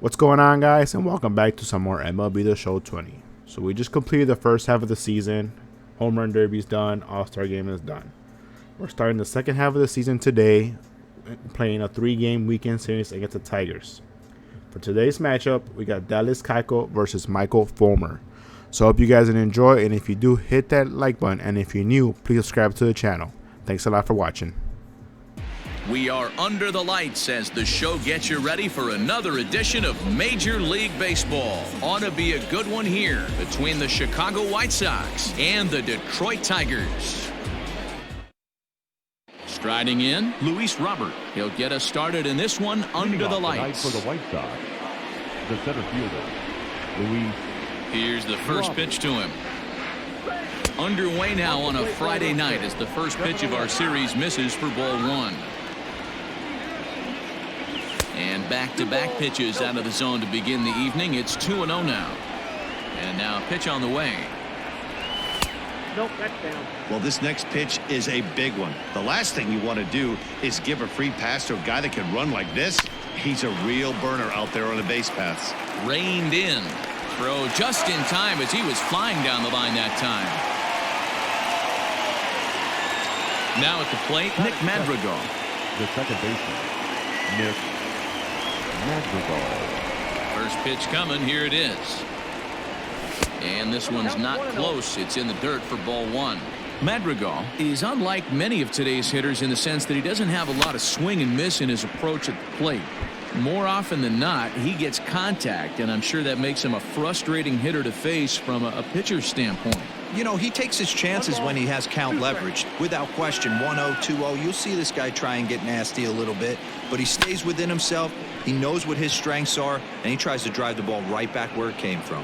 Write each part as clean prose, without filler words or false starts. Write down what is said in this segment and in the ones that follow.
What's going on, guys, and welcome back to some more MLB The Show 20. So we just completed the first half of the season. Home Run Derby's done. All-Star Game is done. We're starting the second half of the season today, playing a 3-game weekend series against the Tigers. For today's matchup, we got Dallas Keuchel versus Michael Fulmer. So I hope you guys enjoy, and if you do, hit that like button, and if you're new, please subscribe to the channel. Thanks a lot for watching. We are under the lights as the show gets you ready for another edition of Major League Baseball. Ought to be a good one here between the Chicago White Sox and the Detroit Tigers. Striding in, Luis Robert. He'll get us started in this one under the lights. For the White Sox, the center fielder, Luis. Here's the first pitch to him. Underway now on a Friday night as the first pitch of our series misses for ball one. And back-to-back pitches out of the zone to begin the evening. It's 2-0 now. And now a pitch on the way. Nope, that's down. Well, this next pitch is a big one. The last thing you want to do is give a free pass to a guy that can run like this. He's a real burner out there on the base paths. Reined in. Throw just in time as he was flying down the line that time. Now at the plate, Nick Madrigal. The second baseman, Nick Madrigal. First pitch coming. Here it is. And this one's not close. It's in the dirt for ball one. Madrigal is unlike many of today's hitters in the sense that he doesn't have a lot of swing and miss in his approach at the plate. More often than not, he gets contact, and I'm sure that makes him a frustrating hitter to face from a pitcher's standpoint. You know, he takes his chances when he has count leverage. Without question, 1-0, 2-0, you'll see this guy try and get nasty a little bit, but he stays within himself. He knows what his strengths are, and he tries to drive the ball right back where it came from.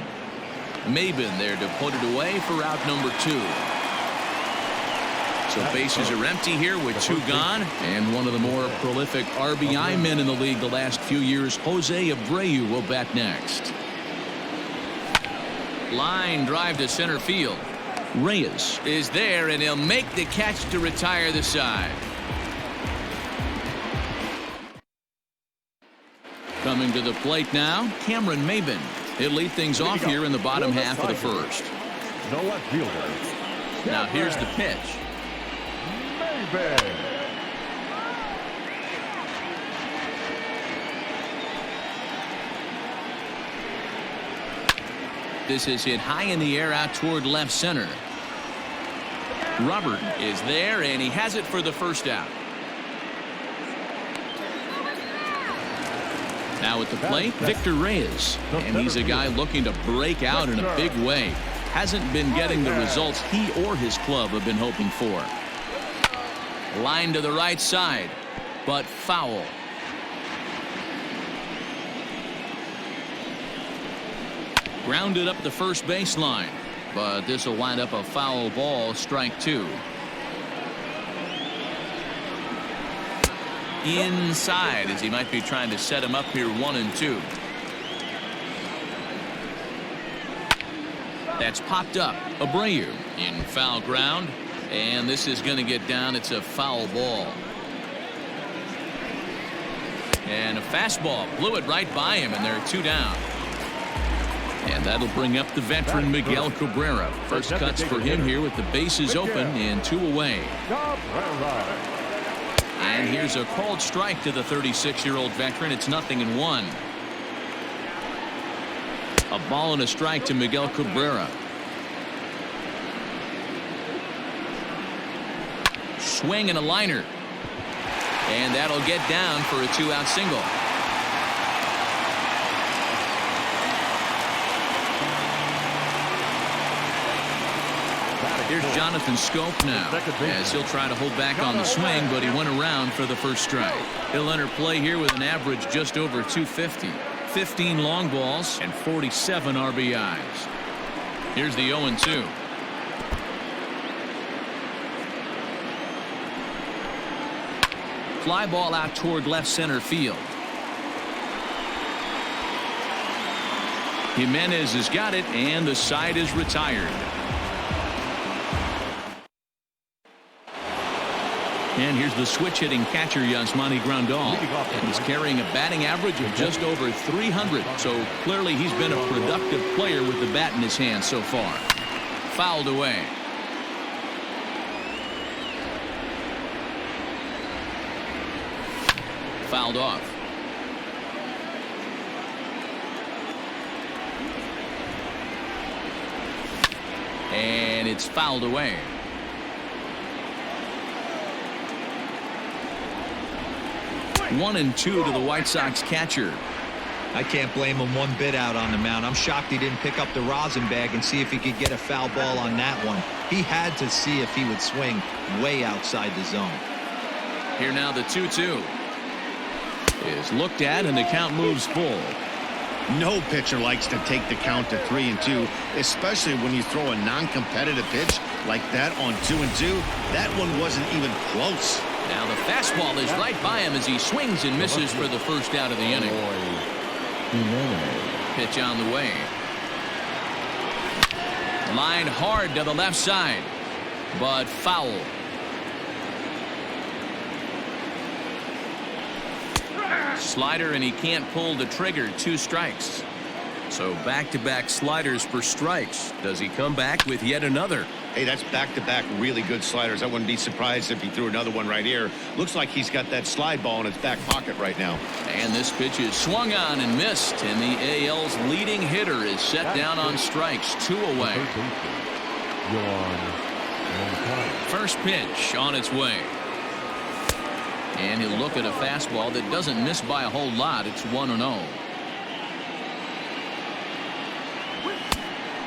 Maben there to put it away for out number 2. So bases are empty here with 2 gone, and one of the more prolific RBI men in the league the last few years, Jose Abreu, will bat next. Line drive to center field. Reyes is there, and he'll make the catch to retire the side. Coming to the plate now, Cameron Maben. He'll lead things off here in the bottom half of the first. No left fielder. Now here's the pitch. Maben. This is hit high in the air out toward left center. Robert is there, and he has it for the first out. Now at the plate, Victor Reyes, and he's a guy looking to break out in a big way. Hasn't been getting the results he or his club have been hoping for. Line to the right side, but foul. Grounded up the first baseline, but this will wind up a foul ball, strike 2. Inside as he might be trying to set him up here 1-2. That's popped up. Abreu in foul ground, and this is going to get down. It's a foul ball. And a fastball blew it right by him, and there are 2 down. And that'll bring up the veteran Miguel Cabrera. First cuts for him here with the bases open and 2 away. And here's a called strike to the 36-year-old veteran. It's 0-1. A ball and a strike to Miguel Cabrera. Swing and a liner. And that'll get down for a 2-out single. Here's Jonathan Scope now, as he'll try to hold back on the swing, but he went around for the first strike. He'll enter play here with an average just over 250, 15 long balls, and 47 RBIs. Here's the 0-2. Fly ball out toward left center field. Jimenez has got it, and the side is retired. And here's the switch-hitting catcher, Yasmani Grandal. And he's carrying a batting average of just over 300. So clearly he's been a productive player with the bat in his hand so far. Fouled away. Fouled off. And it's fouled away. One and two to the White Sox catcher. I can't blame him one bit out on the mound. I'm shocked he didn't pick up the rosin bag and see if he could get a foul ball on that one. He had to see if he would swing way outside the zone. Here now the 2-2 is looked at, and the count moves full. No pitcher likes to take the count to 3-2, especially when you throw a non-competitive pitch like that on 2-2. That one wasn't even close. Now the fastball is right by him as he swings and misses for the first out of the inning. Pitch on the way. Line hard to the left side, but foul. Slider, and he can't pull the trigger. 2 strikes. So back-to-back sliders for strikes. Does he come back with yet another? Hey, that's back-to-back really good sliders. I wouldn't be surprised if he threw another one right here. Looks like he's got that slide ball in his back pocket right now. And this pitch is swung on and missed, and the AL's leading hitter is set down on strikes. 2 away. First pitch on its way. And he'll look at a fastball that doesn't miss by a whole lot. It's 1-0.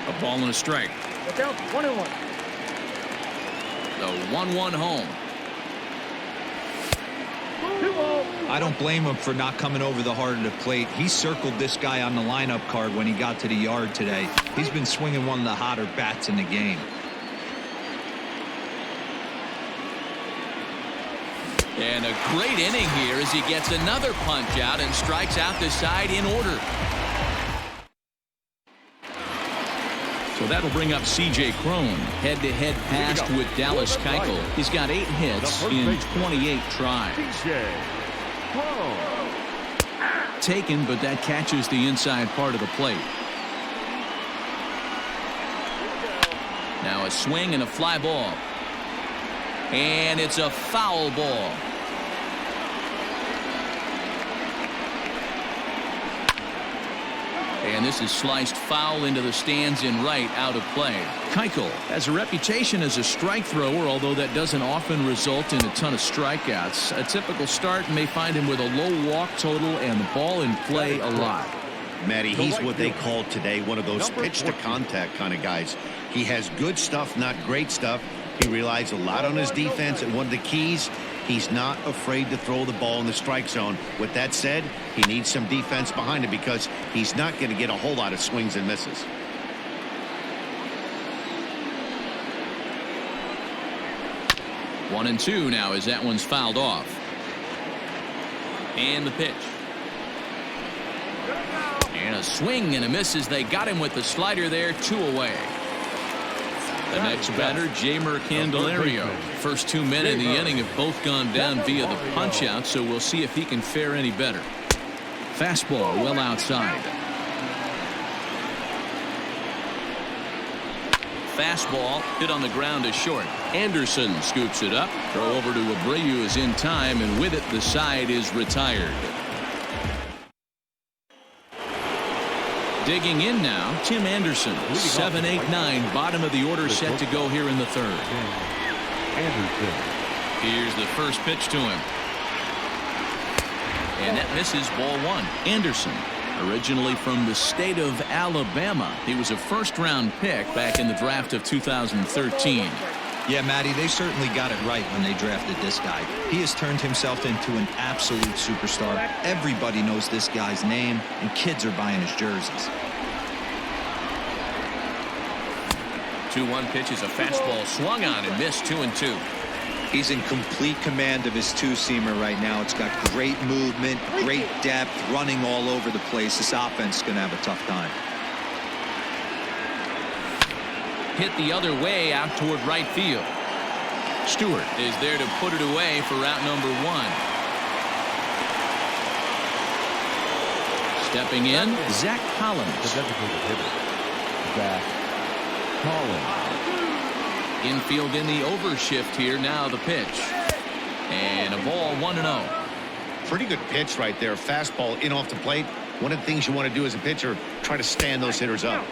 A ball and a strike. Look out, 1-1. The 1-1 home. I don't blame him for not coming over the heart of the plate. He circled this guy on the lineup card when he got to the yard today. He's been swinging one of the hotter bats in the game. And a great inning here as he gets another punch out and strikes out the side in order. So that'll bring up C.J. Cron. Head-to-head passed with Dallas Keuchel. He's got 8 hits in 28 tries. Taken, but that catches the inside part of the plate. Now a swing and a fly ball. And it's a foul ball. And this is sliced foul into the stands in right, out of play. Keuchel has a reputation as a strike thrower, although that doesn't often result in a ton of strikeouts. A typical start may find him with a low walk total and the ball in play a lot. Matty, he's what they call today one of those pitch-to-contact kind of guys. He has good stuff, not great stuff. He relies a lot on his defense, and one of the keys, he's not afraid to throw the ball in the strike zone. With that said, he needs some defense behind him because he's not going to get a whole lot of swings and misses. One and two now as that one's fouled off. And the pitch. And a swing and a miss as they got him with the slider there. 2 away. The next batter, Jeimer Candelario. First 2 men in the inning have both gone down via the punch out, so we'll see if he can fare any better. Fastball well outside. Fastball hit on the ground to short. Anderson scoops it up. Throw over to Abreu is in time, and with it the side is retired. Digging in now, Tim Anderson. 7, 8, 9, bottom of the order, set to go here in the third. Here's the first pitch to him. And that misses, ball 1. Anderson, originally from the state of Alabama. He was a first-round pick back in the draft of 2013. Yeah, Matty, they certainly got it right when they drafted this guy. He has turned himself into an absolute superstar. Everybody knows this guy's name, and kids are buying his jerseys. 2-1 pitch is a fastball swung on and missed. 2-2. He's in complete command of his two-seamer right now. It's got great movement, great depth, running all over the place. This offense is going to have a tough time. Hit the other way out toward right field. Stewart is there to put it away for out number 1. Stepping in, Zach Collins. The designated hitter, Zach Collins. Infield in the overshift here. Now the pitch. And a ball 1-0. Pretty good pitch right there. Fastball in off the plate. One of the things you want to do as a pitcher, try to stand those hitters up.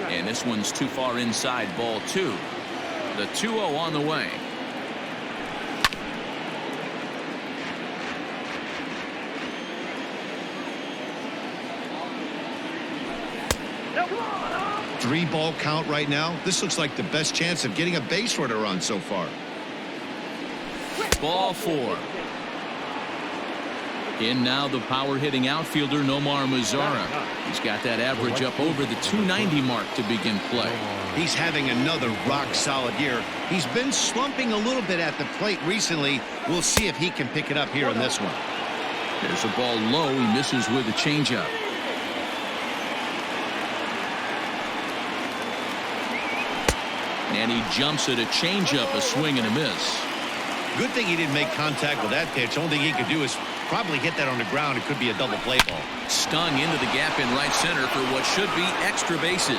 And this one's too far inside, ball 2. The 2-0 on the way. Three-ball count right now. This looks like the best chance of getting a base runner on so far. Ball 4. In now the power-hitting outfielder Nomar Mazara. He's got that average up over the 290 mark to begin play. He's having another rock-solid year. He's been slumping a little bit at the plate recently. We'll see if he can pick it up here in this one. There's a ball low. He misses with a changeup. And he jumps at a changeup, a swing and a miss. Good thing he didn't make contact with that pitch. Only thing he could do is probably hit that on the ground. It could be a double play ball. Stung into the gap in right center for what should be extra bases.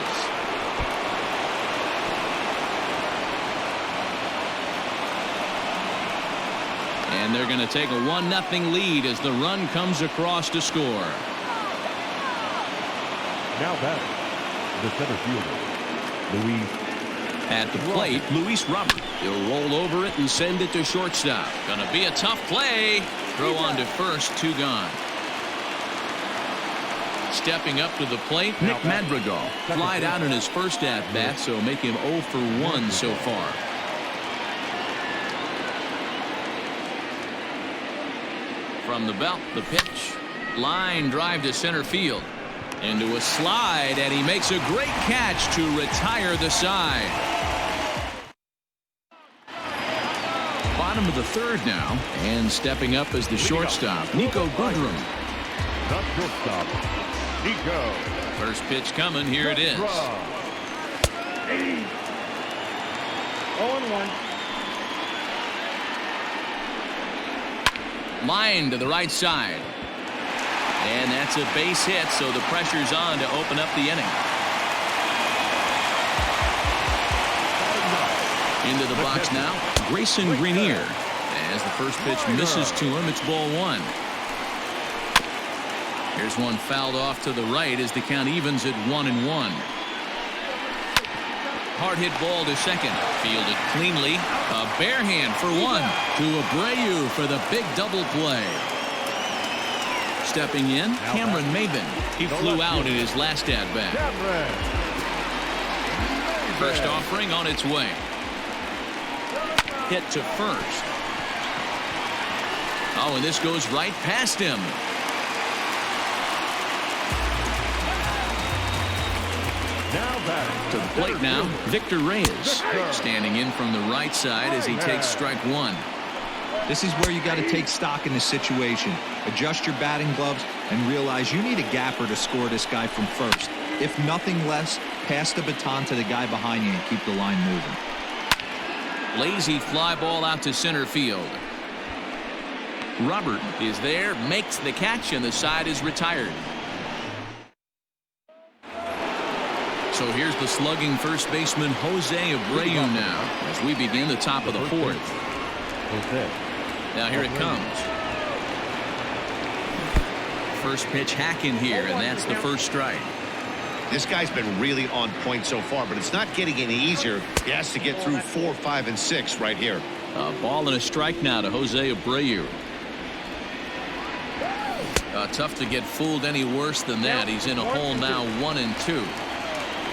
And they're going to take a 1-0 lead as the run comes across to score. Now batting, the center fielder, Luis. At the plate, Luis Robert. He'll roll over it and send it to shortstop. Gonna be a tough play. Throw on to first, 2 gone. Stepping up to the plate, Nick Madrigal. Flied out in his first at-bat, so make him 0 for 1 so far. From the belt, the pitch. Line drive to center field. Into a slide, and he makes a great catch to retire the side. Bottom of the 3rd now, and stepping up as the shortstop, Nico Goodrum. The shortstop, Nico. First pitch coming, here it is. 0-1. Line to the right side. And that's a base hit, so the pressure's on to open up the inning. Into the box now, Grayson Greenier. As the first pitch misses to him, it's ball 1. Here's one fouled off to the right as the count evens at 1-1. Hard hit ball to second. Fielded cleanly. A bare hand for 1 to Abreu for the big double play. Stepping in, Cameron Maben. He flew out in his last at-bat. First offering on its way. Hit to first. Oh, and this goes right past him. To the plate now, Victor Reyes. Standing in from the right side as he takes strike 1. This is where you got to take stock in this situation. Adjust your batting gloves and realize you need a gapper to score this guy from first. If nothing less, pass the baton to the guy behind you and keep the line moving. Lazy fly ball out to center field. Robert is there, makes the catch, and the side is retired. So here's the slugging first baseman Jose Abreu now as we begin the top of the 4th. Now here it comes. First pitch hacking here, and that's the first strike. This guy's been really on point so far, but it's not getting any easier. He has to get through 4, 5, and 6 right here. A ball and a strike now to Jose Abreu. Tough to get fooled any worse than that. He's in a hole now, 1-2.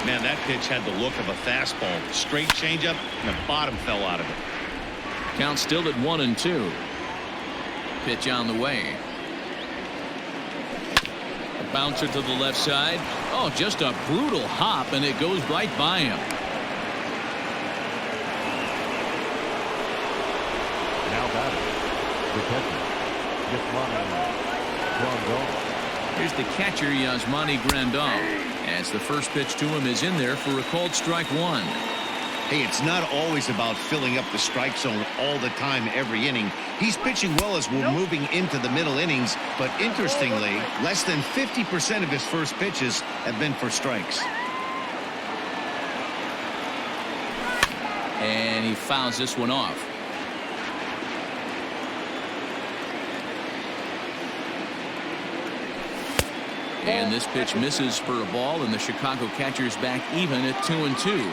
Man, that pitch had the look of a fastball. Straight changeup, and the bottom fell out of it. Count still at 1-2. Pitch on the way. A bouncer to the left side. Oh, just a brutal hop, and it goes right by him. Now batting, the catcher, Grandal. Here's the catcher, Yasmani Grandal. As the first pitch to him is in there for a called strike 1. Hey, it's not always about filling up the strike zone all the time every inning. He's pitching well as we're moving into the middle innings, but interestingly, less than 50% of his first pitches have been for strikes. And he fouls this one off. And this pitch misses for a ball, and the Chicago catcher's back even at 2-2.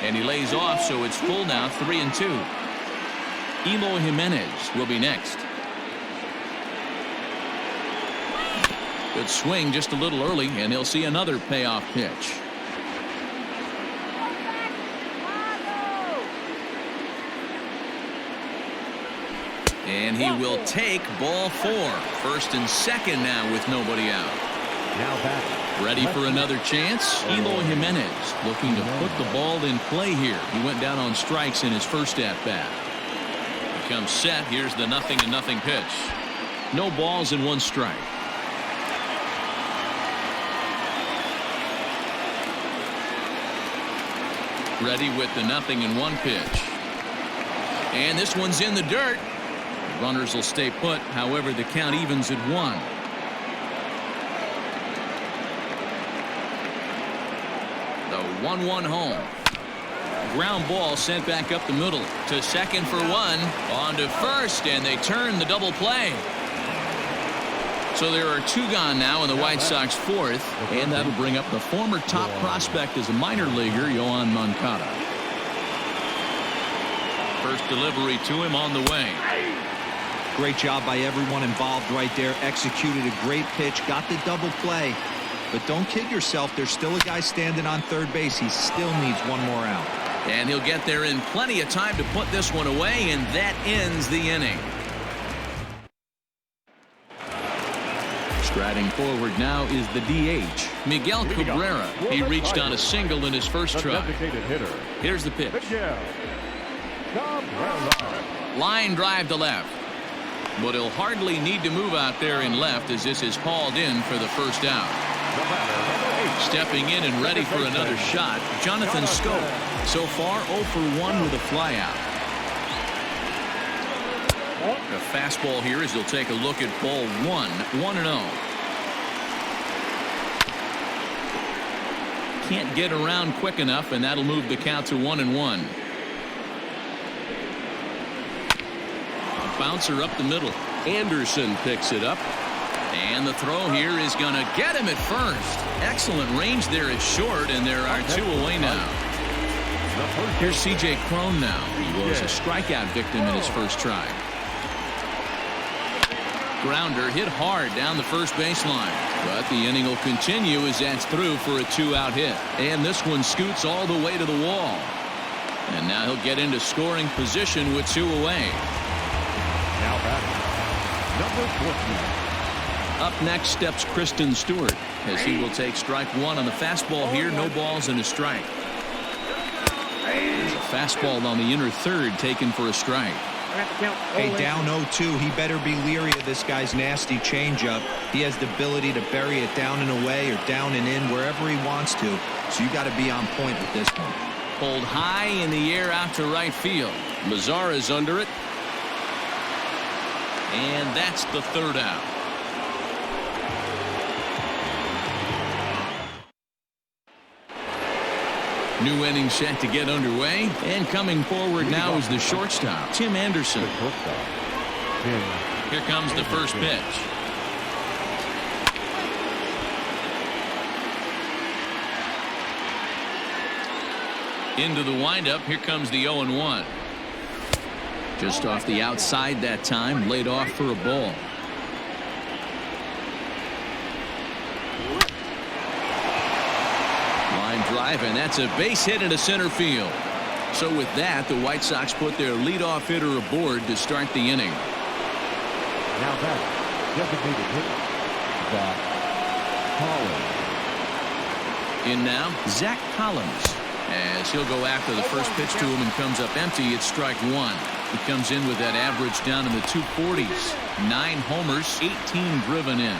And he lays off, so it's full now, 3-2. Eloy Jimenez will be next. Good swing just a little early, and he'll see another payoff pitch. And he will take ball 4. First and second now with nobody out. Now back. Ready for another chance? Eloy Jimenez looking to put the ball in play here. He went down on strikes in his first at-bat. He comes set. Here's the 0-0 pitch. No balls and 1 strike. Ready with the 0-1 pitch. And this one's in the dirt. Runners will stay put. However, the count evens at 1. The 1-1 home. Ground ball sent back up the middle to second for 1. On to first, and they turn the double play. So there are 2 gone now in the White Sox 4th, and that'll bring up the former top prospect as a minor leaguer, Yoan Moncada. First delivery to him on the way. Great job by everyone involved right there. Executed a great pitch, got the double play. But don't kid yourself, there's still a guy standing on third base. He still needs 1 more out. And he'll get there in plenty of time to put this one away, and that ends the inning. Striding forward now is the DH, Miguel Cabrera. He reached on a single in his first try. Here's the pitch. Line drive to left. But he'll hardly need to move out there in left as this is hauled in for the first out. Stepping in and ready for another shot, Jonathan Scope. So far 0 for 1 with a flyout. A fastball here as he'll take a look at ball 1, 1-0. Can't get around quick enough, and that'll move the count to 1-1. Bouncer up the middle. Anderson picks it up. And the throw here is going to get him at first. Excellent range there at short, and there are 2 away now. Here's C.J. Cron now. He was a strikeout victim in his first try. Grounder hit hard down the first baseline. But the inning will continue as that's through for a 2-out hit. And this one scoots all the way to the wall. And now he'll get into scoring position with 2 away. Now back. Number 14. Up next steps Kristen Stewart as he will take strike 1 on the fastball here. No balls and a strike. There's a fastball on the inner third taken for a strike. Hey, down 0-2. He better be leery of this guy's nasty changeup. He has the ability to bury it down and away or down and in wherever he wants to. So you got to be on point with this one. Pulled high in the air out to right field. Mazara's under it. And that's the 3rd out. New inning set to get underway, and coming forward now is the shortstop, Tim Anderson. Here comes the first pitch. Into the windup. Here comes the 0-1. Just off the outside that time, laid off for a ball. Line drive, and that's a base hit into center field. So with that, the White Sox put their leadoff hitter aboard to start the inning. Now back, designated hitter, Zach Collins. In now, Zach Collins. As he'll go after the first pitch to him and comes up empty. It's strike 1. He comes in with that average down in the 240s. 9 homers, 18 driven in.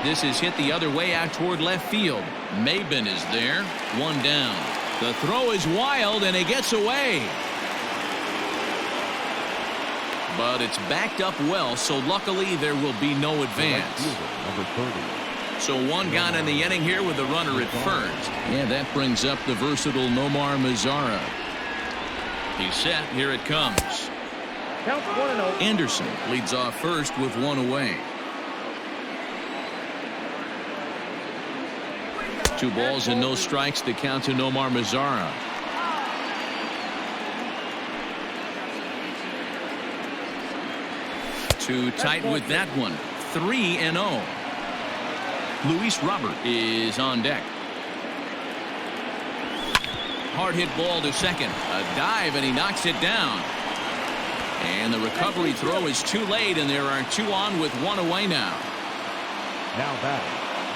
This is hit the other way out toward left field. Maben is there. One down. The throw is wild, and it gets away. But it's backed up well, so luckily there will be no advance. Number 30. So one gone in the inning here with the runner at first. And that brings up the versatile Nomar Mazara. He's set. Here it comes. Count 1-0. Anderson leads off first with one away. 2 balls and no strikes to count to Nomar Mazara. Too tight with that one. 3-0. Luis Robert is on deck. Hard hit ball to second. A dive, and he knocks it down. And the recovery throw is too late, and there are 2 on with 1 away now. Now back,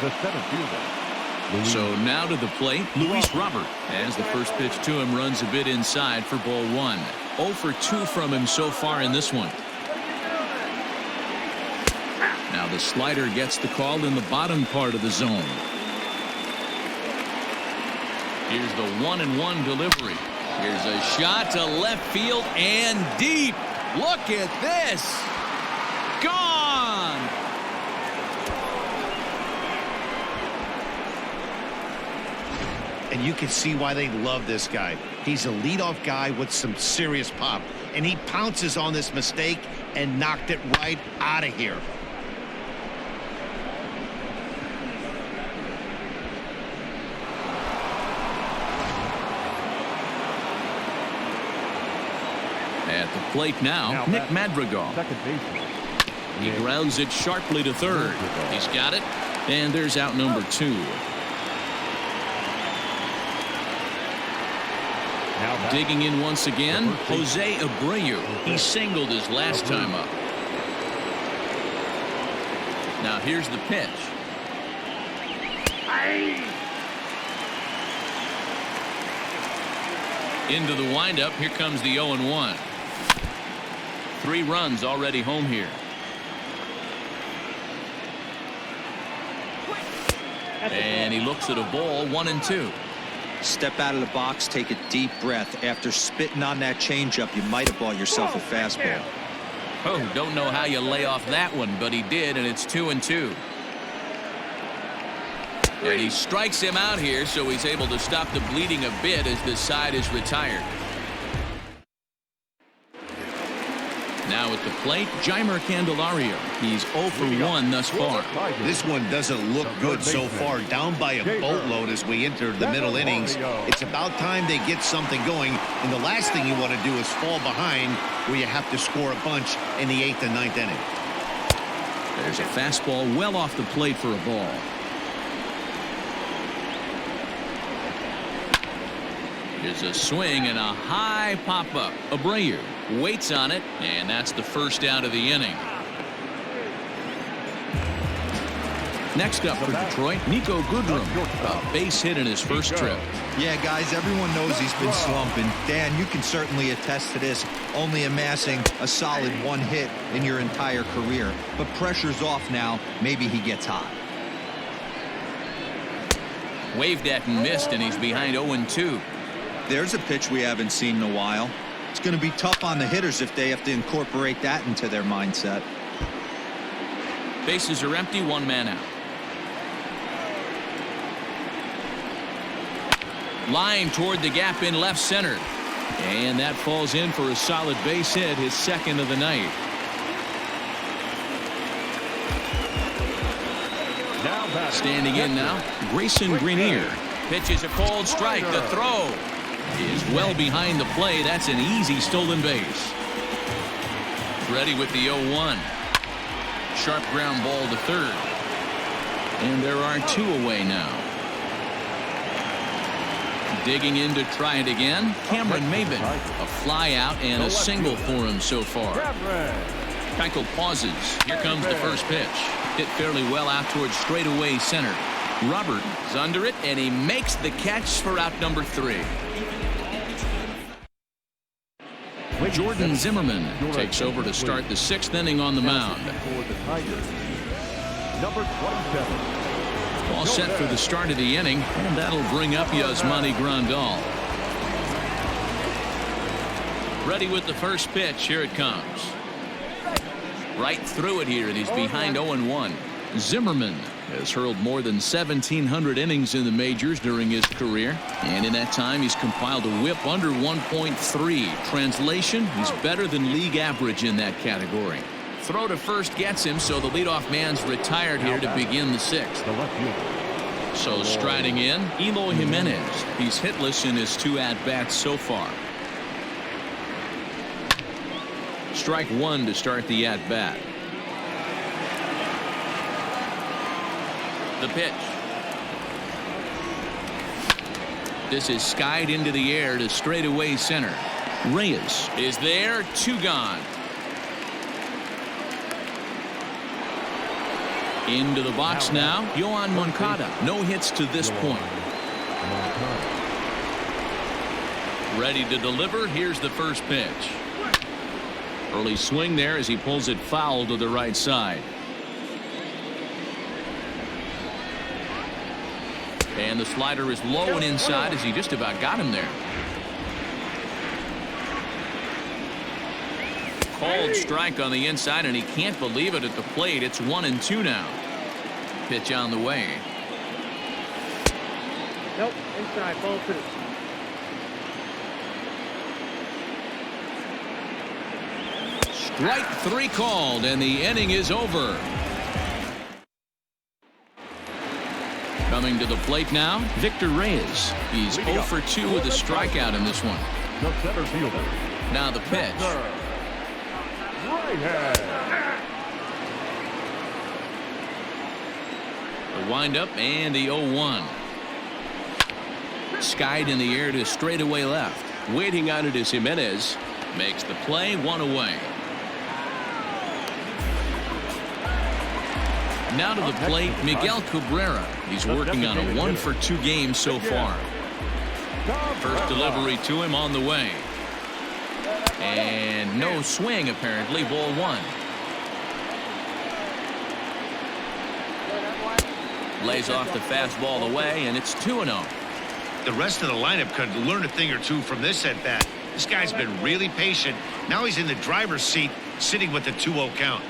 the center fielder. So now to the plate, Luis Robert, as the first pitch to him runs a bit inside for ball 1. 0 for 2 from him so far in this one. Now the slider gets the call in the bottom part of the zone. Here's the 1-1 delivery. Here's a shot to left field and deep. Look at this. Gone. And you can see why they love this guy. He's a leadoff guy with some serious pop. And he pounces on this mistake and knocked it right out of here. At the plate now Nick Madrigal. Second baseman. He grounds it sharply to third. He's got it. And there's out number 2. Digging in once again, Jose Abreu. He singled his last time up. Now here's the pitch. Into the windup. Here comes the 0-1. 3 runs already home here. And he looks at a ball. 1-2. Step out of the box, take a deep breath. After spitting on that changeup, you might have bought yourself a fastball. Oh, don't know how you lay off that one, but he did, and it's 2-2. And he strikes him out here, so he's able to stop the bleeding a bit as the side is retired. Now at the plate, Jeimer Candelario. He's 0 for 1 thus far. This one doesn't look good so far. Down by a boatload as we enter the middle innings. It's about time they get something going. And the last thing you want to do is fall behind where you have to score a bunch in the 8th and 9th inning. There's a fastball well off the plate for a ball. There's a swing and a high pop-up. Abreu waits on it, and that's the first out of the inning. Next up for Detroit, Nico Goodrum. A base hit in his first trip. Yeah, guys, everyone knows he's been slumping. Dan, you can certainly attest to this, only amassing a solid 1 hit in your entire career. But pressure's off now. Maybe he gets hot. Waved at and missed, and he's behind 0-2. There's a pitch we haven't seen in a while. It's going to be tough on the hitters if they have to incorporate that into their mindset. Bases are empty, 1 man out. Line toward the gap in left center. And that falls in for a solid base hit, his 2nd of the night. Standing in now, Grayson Greenier. Pitches a cold strike. The throw is well behind the play. That's an easy stolen base. Ready with the 0-1. Sharp ground ball to third. And there are 2 away now. Digging in to try it again, Cameron Maben. A fly out and a single for him so far. Keuchel pauses. Here comes the first pitch. Hit fairly well out towards straightaway center. Robert is under it, and he makes the catch for out number 3. Jordan Zimmerman takes over to start the 6th inning on the mound. Number 27. All set for the start of the inning, and that'll bring up Yasmani Grandal. Ready with the first pitch. Here it comes. Right through it here, and he's behind 0-1. Zimmerman has hurled more than 1,700 innings in the majors during his career, and in that time he's compiled a whip under 1.3. Translation, he's better than league average in that category. Throw to first gets him, so the leadoff man's retired here to begin the sixth. The left fielder. So striding in, Eloy Jimenez. He's hitless in his 2 at-bats so far. Strike 1 to start the at-bat. The pitch. This is skied into the air to straightaway center. Reyes is there. 2 gone. Into the box now. Yohan Moncada. No hits to this point. Ready to deliver. Here's the first pitch. Early swing there as he pulls it foul to the right side. And the slider is low and inside as he just about got him there. Called strike on the inside, and he can't believe it at the plate. It's 1-2 now. Pitch on the way. Nope, inside, ball 2. Strike 3 called, and the inning is over. Coming to the plate now, Victor Reyes. He's 0 for 2 with a strikeout in this one. The center fielder. Now the pitch. Right hand. The windup and the 0-1. Skied in the air to straightaway left. Waiting on it is Jimenez. Makes the play, 1 away. Now to the plate, Miguel Cabrera. He's working on a 1 for 2 game so far. First delivery to him on the way. And no swing apparently. Ball 1. Lays off the fastball away, and it's 2-0. The rest of the lineup could learn a thing or two from this at bat. This guy's been really patient. Now he's in the driver's seat, sitting with the 2-0 count.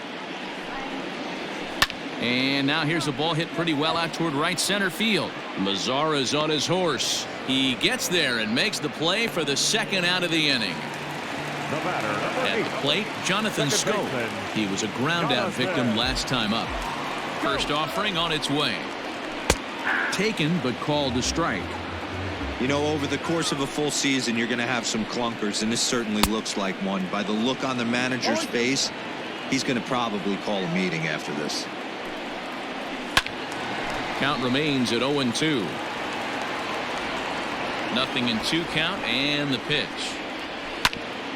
And now here's a ball hit pretty well out toward right center field. Mazara's on his horse. He gets there and makes the play for the 2nd out of the inning. The batter, At the plate, Jonathan Scope. He was a ground out victim last time up. First offering on its way. Taken but called to strike. You know, over the course of a full season, you're going to have some clunkers, and this certainly looks like one. By the look on the manager's face, he's going to probably call a meeting after this. Count remains at 0-2. 0-2 count, and the pitch.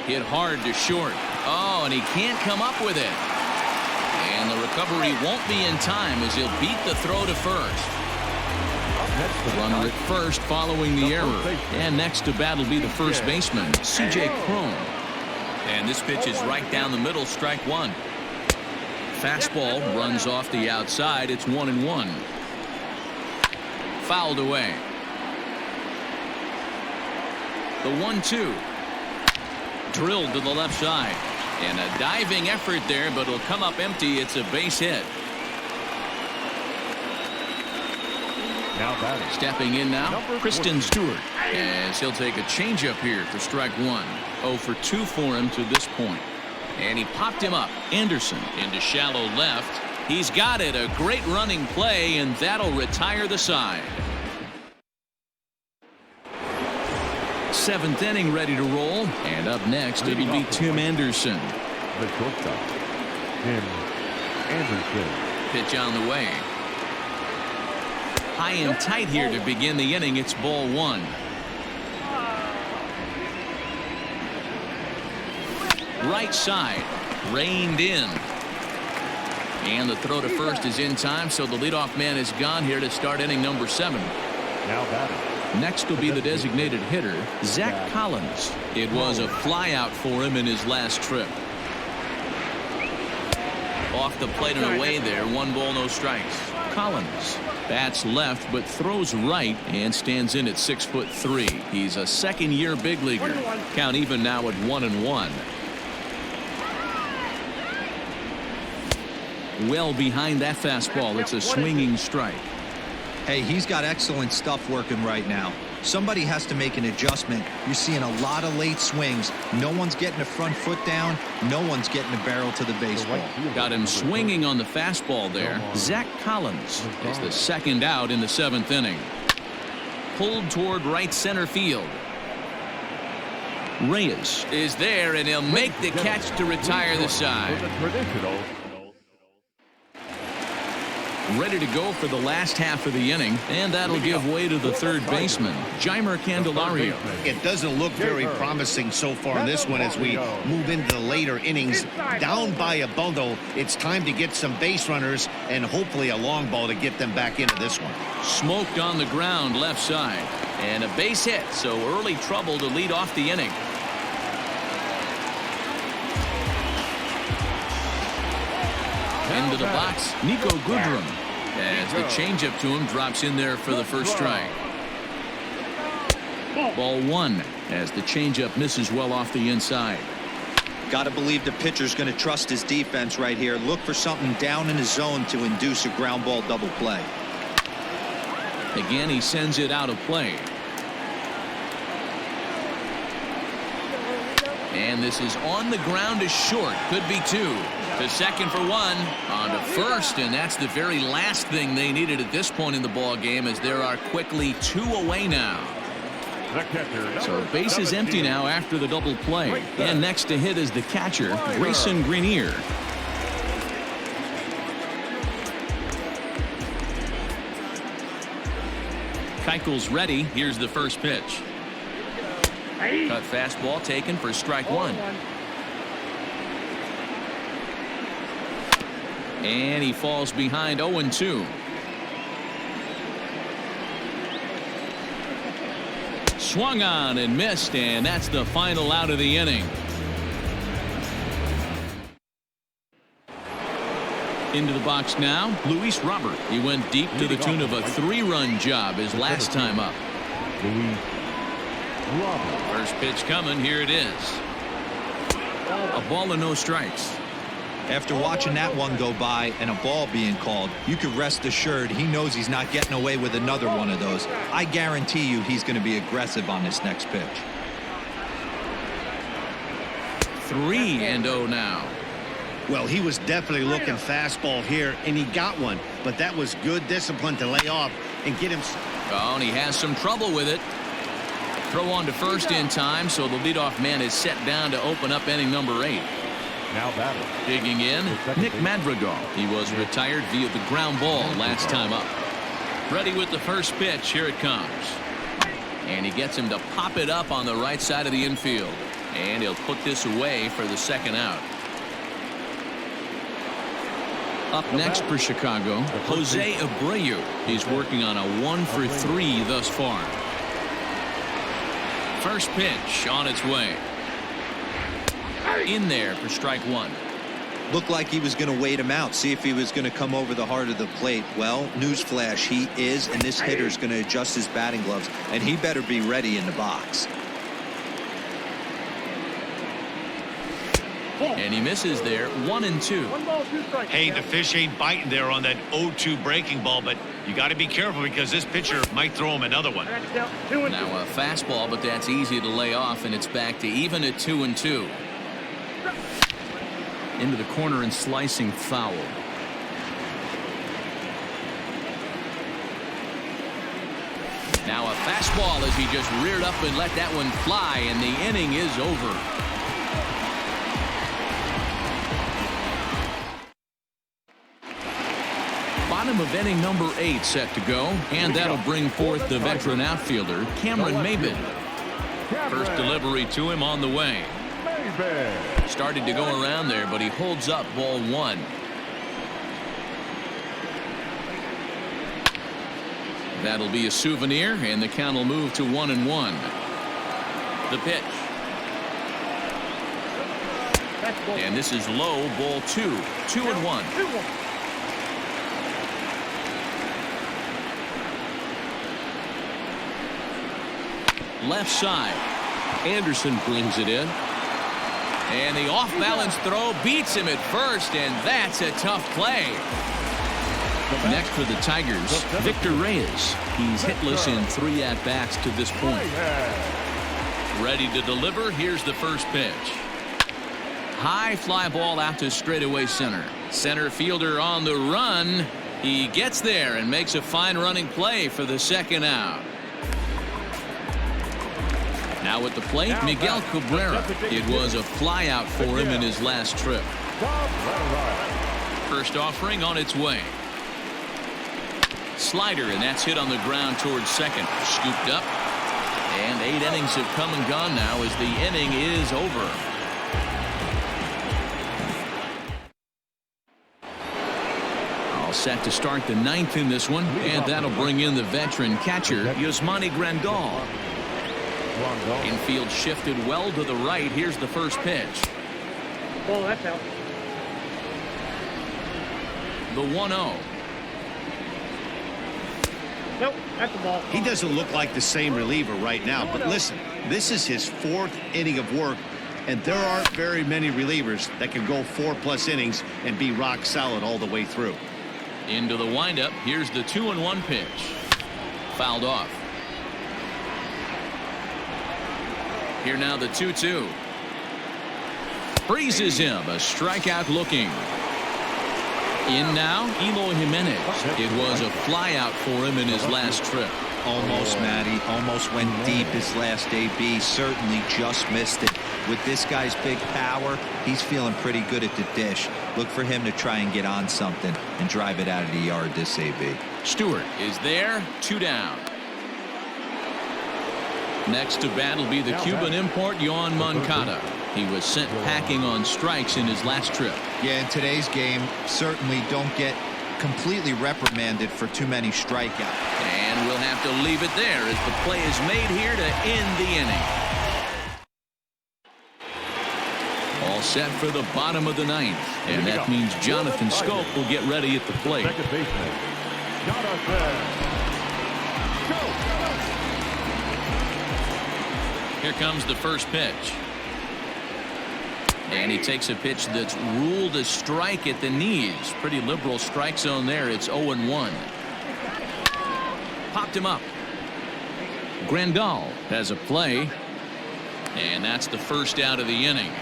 Hit hard to short. Oh, and he can't come up with it. And the recovery won't be in time as he'll beat the throw to first. Runner at first following the error. And next to bat will be the first baseman, C.J. Cron. And this pitch is right down the middle, strike 1. Fastball runs off the outside. It's 1-1. Fouled away. The 1-2. Drilled to the left side. And a diving effort there, but it'll come up empty. It's a base hit. Now batting. Stepping in now, Kristen Stewart. As he'll take a changeup here for strike 1. 0 for 2 for him to this point. And he popped him up. Anderson into shallow left. He's got it. A great running play, and that'll retire the side. 7th inning ready to roll. And up next, it'll be Tim Anderson. The shortstop, Tim Anderson. Pitch on the way. High and tight here to begin the inning. It's ball 1. Right side. Reined in. And the throw to first is in time, so the leadoff man is gone here to start inning number 7. Now batting. Next will be the designated hitter, Zach Collins. It was a flyout for him in his last trip. Off the plate and away there. 1 ball, no strikes. Collins bats left but throws right and stands in at 6'3". He's a second-year big leaguer. Count even now at 1-1. Well behind that fastball. It's a swinging strike. Hey, he's got excellent stuff working right now. Somebody has to make an adjustment. You're seeing a lot of late swings. No one's getting a front foot down. No one's getting a barrel to the baseball. Got him swinging on the fastball there. Zach Collins is the second out in the 7th inning. Pulled toward right center field. Reyes is there, and he'll make the catch to retire the side. Ready to go for the last half of the inning, and that'll give way to the third baseman, Jeimer Candelario. It doesn't look very promising so far in this one as we move into the later innings. Down by a bundle, it's time to get some base runners and hopefully a long ball to get them back into this one. Smoked on the ground left side, and a base hit, so early trouble to lead off the inning. Into the box, Nico Goodrum. As the changeup to him drops in there for the first strike. Ball 1 as the changeup misses well off the inside. Got to believe the pitcher's going to trust his defense right here. Look for something down in his zone to induce a ground ball double play. Again, he sends it out of play. And this is on the ground to short. Could be 2. To second for 1. On to first, and that's the very last thing they needed at this point in the ball game, as there are quickly 2 away now. So base is empty now after the double play. And next to hit is the catcher, Grayson Greenier. Keuchel's ready. Here's the first pitch. Cut fastball taken for strike 1. And he falls behind 0-2. Swung on and missed, and that's the final out of the inning. Into the box now, Luis Robert. He went deep to the tune of a 3-run job his last time up. First pitch coming. Here it is. A ball and no strikes. After watching that one go by and a ball being called, you could rest assured he knows he's not getting away with another one of those. I guarantee you he's going to be aggressive on this next pitch. 3-0 now. Well, he was definitely looking fastball here, and he got one. But that was good discipline to lay off and get him. Oh, and he has some trouble with it. Throw on to first in time, so the leadoff man is set down to open up inning number 8. Now battle. Digging in, Nick Madrigal. He was retired via the ground ball last time up. Ready with the first pitch. Here it comes. And he gets him to pop it up on the right side of the infield. And he'll put this away for the second out. Up next for Chicago, Jose Abreu. He's working on a 1-for-3 thus far. First pitch on its way. In there for strike 1. Looked like he was going to wait him out, see if he was going to come over the heart of the plate. Well, newsflash, he is, and this hitter's going to adjust his batting gloves, and he better be ready in the box. And he misses there. 1-2. Hey, the fish ain't biting there on that 0-2 breaking ball, but you got to be careful because this pitcher might throw him another one. Now a fastball, but that's easy to lay off, and it's back to even at 2-2. Into the corner and slicing foul. Now a fastball as he just reared up and let that one fly, and the inning is over. Bottom of inning number 8 set to go, and that'll bring forth the veteran outfielder Cameron Maybin. First delivery to him on the way. Started to go around there, but he holds up ball 1. That'll be a souvenir, and the count will move to 1-1. The pitch. That's ball. And this is low, ball 2. 2-1. 2-1. Left side. Anderson brings it in. And the off-balance throw beats him at first, and that's a tough play. Next for the Tigers, Victor Reyes. He's hitless in 3 at-bats to this point. Ready to deliver. Here's the first pitch. High fly ball out to straightaway center. Center fielder on the run. He gets there and makes a fine running play for the second out. Now at the plate, Miguel Cabrera. It was a fly out for him in his last trip. First offering on its way. Slider, and that's hit on the ground towards second. Scooped up. And 8 innings have come and gone now as the inning is over. All set to start the 9th in this one, and that'll bring in the veteran catcher, Yasmani Grandal. Infield shifted well to the right. Here's the first pitch. Ball, that's out. The 1-0. Nope, that's the ball. He doesn't look like the same reliever right now, but listen, this is his 4th inning of work, and there aren't very many relievers that can go 4+ innings and be rock solid all the way through. Into the windup. Here's the 2-1 pitch. Fouled off. Here now the 2-2. Freezes him. A strikeout looking. In now, Eloy Jimenez. It was a flyout for him in his last trip. Almost, Matty. Almost went deep his last AB. Certainly just missed it. With this guy's big power, he's feeling pretty good at the dish. Look for him to try and get on something and drive it out of the yard this AB. Stewart is there. 2 down. Next to bat will be the Cuban import, Yoan Moncada. He was sent packing on strikes in his last trip. Yeah, in today's game, certainly don't get completely reprimanded for too many strikeouts. And we'll have to leave it there as the play is made here to end the inning. All set for the bottom of the 9th. And that means Jonathan Schoop will get ready at the plate. Second baseman, Jonathan. Here comes the first pitch. And he takes a pitch that's ruled a strike at the knees. Pretty liberal strike zone there. It's 0-1. Popped him up. Grandal has a play. And that's the first out of the inning.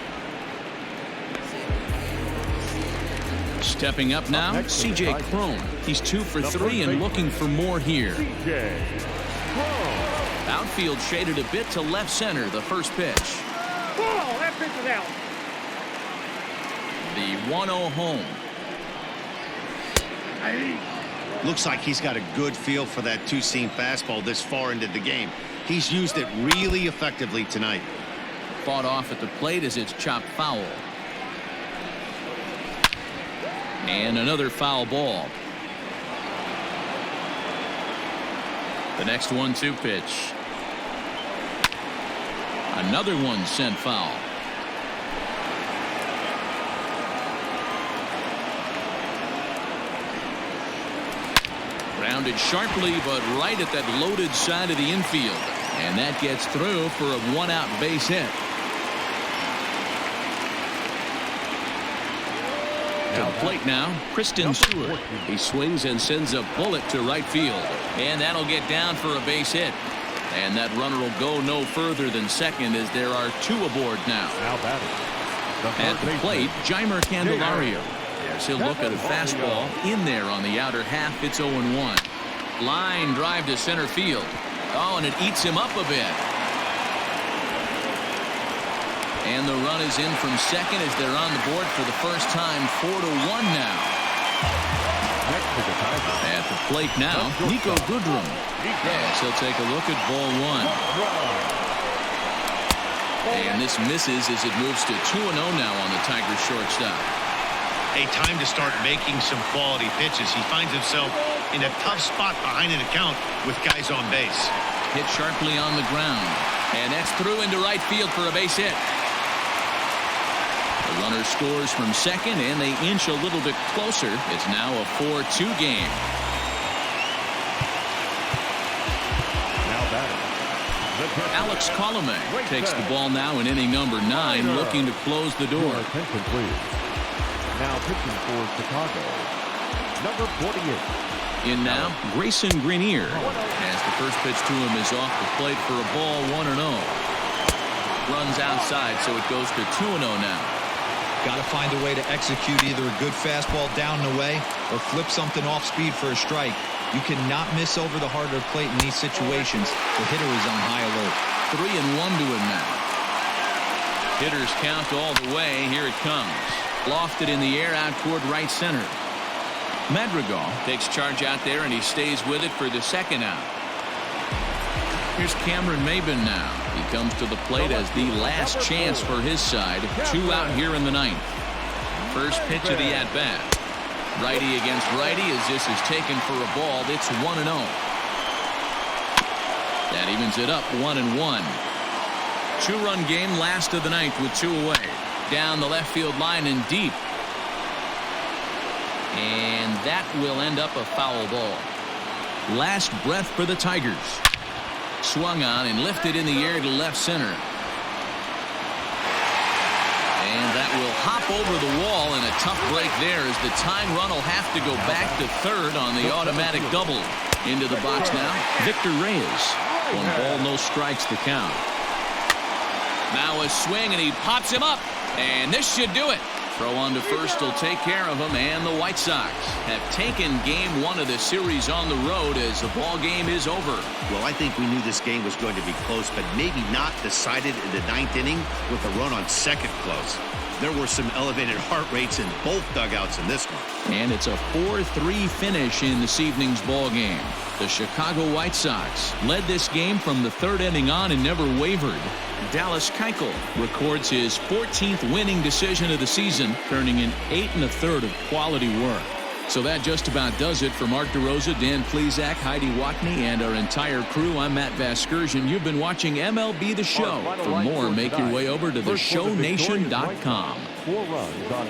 Stepping up now, C.J. Cron. He's 2 for 3 and looking for more here. Outfield shaded a bit to left center. The first pitch. Ball, that pitch is out. The 1-0 home. Looks like he's got a good feel for that 2-seam fastball this far into the game. He's used it really effectively tonight. Fought off at the plate as it's chopped foul. And another foul ball. The next 1-2 pitch. Another one sent foul. Grounded sharply, but right at that loaded side of the infield. And that gets through for a 1-out base hit. To the plate now, Kristen Stewart. He swings and sends a bullet to right field. And that'll get down for a base hit. And that runner will go no further than second as there are 2 aboard now. At the plate, Jeimer Candelario. Yes, he'll look at a fastball in there on the outer half. It's 0-1. Line drive to center field. Oh, and it eats him up a bit. And the run is in from second as they're on the board for the first time. 4-1 now. At the plate now, Nico Goodrum. Yes, he'll take a look at ball 1. And this misses as it moves to 2-0 now on the Tigers shortstop. A time to start making some quality pitches. He finds himself in a tough spot behind an account with guys on base. Hit sharply on the ground. And that's through into right field for a base hit. The runner scores from second, and they inch a little bit closer. It's now a 4-2 game. Now batting. Alex Colome takes the ball now in inning number 9, looking to close the door. Attention, please. Now pitching for Chicago, number 48. In now, Grayson Greenier, as the first pitch to him is off the plate for a ball, 1-0. Runs outside, so it goes to 2-0 now. Got to find a way to execute either a good fastball down and away or flip something off speed for a strike. You cannot miss over the heart of the plate in these situations. The hitter is on high alert. 3-1 to him now. Hitters count all the way. Here it comes. Lofted in the air out toward right center. Madrigal takes charge out there, and he stays with it for the second out. Here's Cameron Maybin now. He comes to the plate as the last chance for his side. 2 out here in the 9th. First pitch of the at-bat. Righty against righty as this is taken for a ball. It's 1-0. That evens it up 1-1. 2-run game, last of the 9th with 2 away. Down the left field line and deep. And that will end up a foul ball. Last breath for the Tigers. Swung on and lifted in the air to left center. And that will hop over the wall, and a tough break there as the tying run will have to go back to third on the automatic double. Into the box now, Victor Reyes. 1 ball, no strikes to count. Now a swing, and he pops him up. And this should do it. Throw on to first will take care of him, and the White Sox have taken game 1 of the series on the road as the ball game is over. Well, I think we knew this game was going to be close, but maybe not decided in the 9th inning with a run on second close. There were some elevated heart rates in both dugouts in this one. And it's a 4-3 finish in this evening's ball game. The Chicago White Sox led this game from the 3rd inning on and never wavered. Dallas Keuchel records his 14th winning decision of the season, turning in 8 1/3 of quality work. So that just about does it for Mark DeRosa, Dan Plesac, Heidi Watney, and our entire crew. I'm Matt Vasgersian. You've been watching MLB The Show. For more, make your way over to theshownation.com. 4 runs on